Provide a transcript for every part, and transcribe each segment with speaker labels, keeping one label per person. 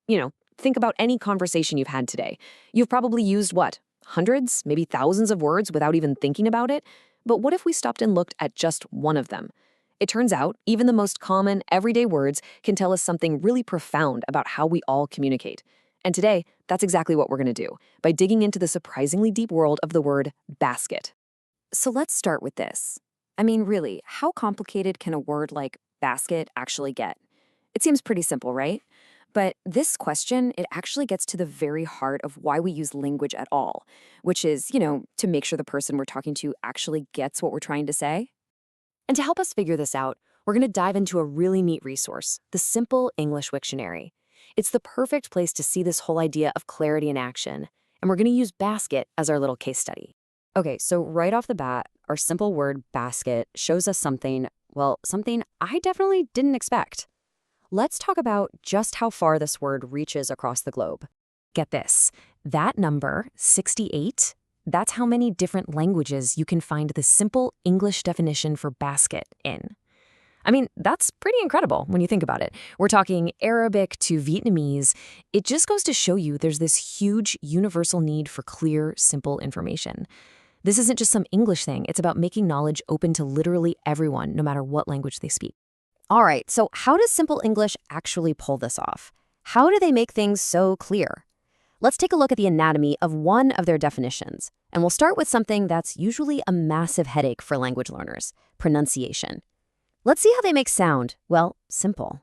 Speaker 1: Think about any conversation you've had today. You've probably used what? Hundreds, maybe thousands of words without even thinking about it? But what if we stopped and looked at just one of them? It turns out, even the most common, everyday words can tell us something really profound about how we all communicate. And today, that's exactly what we're going to do, by digging into the surprisingly deep world of the word basket.
Speaker 2: So let's start with this. I mean, really, how complicated can a word like basket actually get? It seems pretty simple, right? But this question, it actually gets to the very heart of why we use language at all, which is, to make sure the person we're talking to actually gets what we're trying to say. And to help us figure this out, we're going to dive into a really neat resource, the Simple English Wiktionary. It's the perfect place to see this whole idea of clarity in action, and we're going to use basket as our little case study. Okay, so right off the bat, our simple word basket shows us something I definitely didn't expect. Let's talk about just how far this word reaches across the globe. Get this, that number, 68, that's how many different languages you can find the simple English definition for basket in. I mean, that's pretty incredible when you think about it. We're talking Arabic to Vietnamese. It just goes to show you there's this huge universal need for clear, simple information. This isn't just some English thing. It's about making knowledge open to literally everyone, no matter what language they speak. All right, so how does Simple English actually pull this off? How do they make things so clear? Let's take a look at the anatomy of one of their definitions. And we'll start with something that's usually a massive headache for language learners, pronunciation. Let's see how they make sound, simple.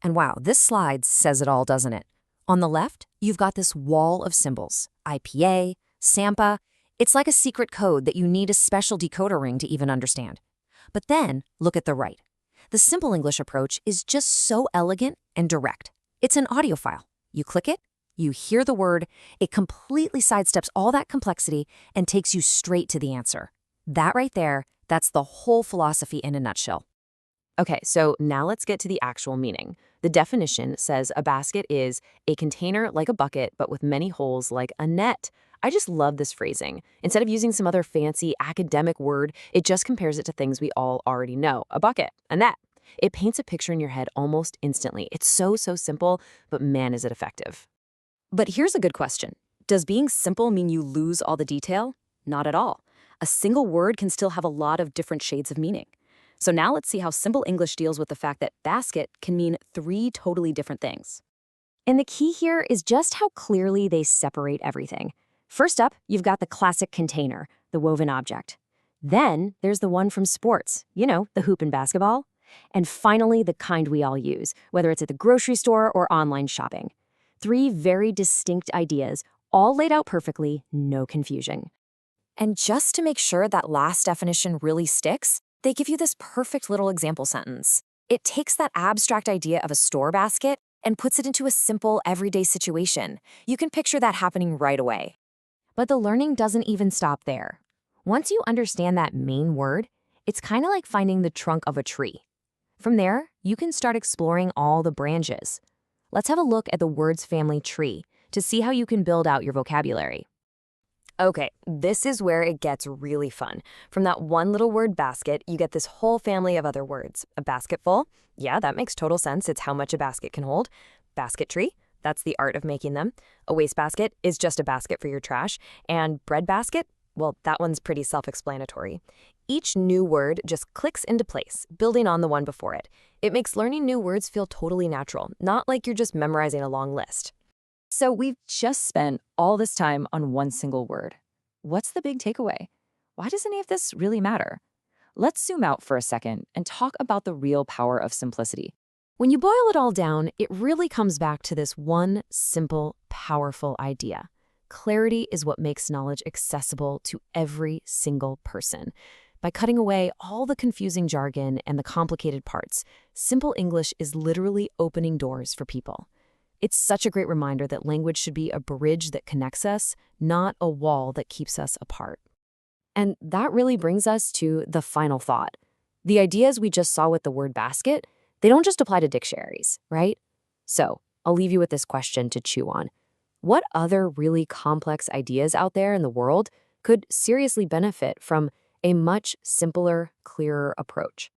Speaker 2: And wow, this slide says it all, doesn't it? On the left, you've got this wall of symbols, IPA, SAMPA. It's like a secret code that you need a special decoder ring to even understand. But then, look at the right. The Simple English approach is just so elegant and direct. It's an audio file. You click it, you hear the word, it completely sidesteps all that complexity and takes you straight to the answer. That right there, that's the whole philosophy in a nutshell.
Speaker 1: Okay, so now let's get to the actual meaning. The definition says a basket is a container like a bucket, but with many holes like a net. I just love this phrasing. Instead of using some other fancy academic word, it just compares it to things we all already know. A bucket, a net. It paints a picture in your head almost instantly. It's so simple, but man, is it effective.
Speaker 2: But here's a good question. Does being simple mean you lose all the detail? Not at all. A single word can still have a lot of different shades of meaning. So now let's see how Simple English deals with the fact that basket can mean 3 totally different things. And the key here is just how clearly they separate everything. First up, you've got the classic container, the woven object. Then there's the one from sports, the hoop and basketball. And finally, the kind we all use, whether it's at the grocery store or online shopping. 3 very distinct ideas, all laid out perfectly, no confusion. And just to make sure that last definition really sticks, they give you this perfect little example sentence. It takes that abstract idea of a store basket and puts it into a simple, everyday situation. You can picture that happening right away. But the learning doesn't even stop there. Once you understand that main word, it's kind of like finding the trunk of a tree. From there, you can start exploring all the branches. Let's have a look at the words family tree to see how you can build out your vocabulary. Okay, this is where it gets really fun. From that one little word basket, you get this whole family of other words. A basketful, yeah, that makes total sense. It's how much a basket can hold. Basketry, that's the art of making them. A wastebasket is just a basket for your trash. And breadbasket, well, that one's pretty self-explanatory. Each new word just clicks into place, building on the one before it. It makes learning new words feel totally natural, not like you're just memorizing a long list. So we've just spent all this time on one single word. What's the big takeaway? Why does any of this really matter? Let's zoom out for a second and talk about the real power of simplicity. When you boil it all down, it really comes back to this one simple, powerful idea. Clarity is what makes knowledge accessible to every single person. By cutting away all the confusing jargon and the complicated parts, Simple English is literally opening doors for people. It's such a great reminder that language should be a bridge that connects us, not a wall that keeps us apart. And that really brings us to the final thought. The ideas we just saw with the word basket, they don't just apply to dictionaries, right? So I'll leave you with this question to chew on. What other really complex ideas out there in the world could seriously benefit from a much simpler, clearer approach?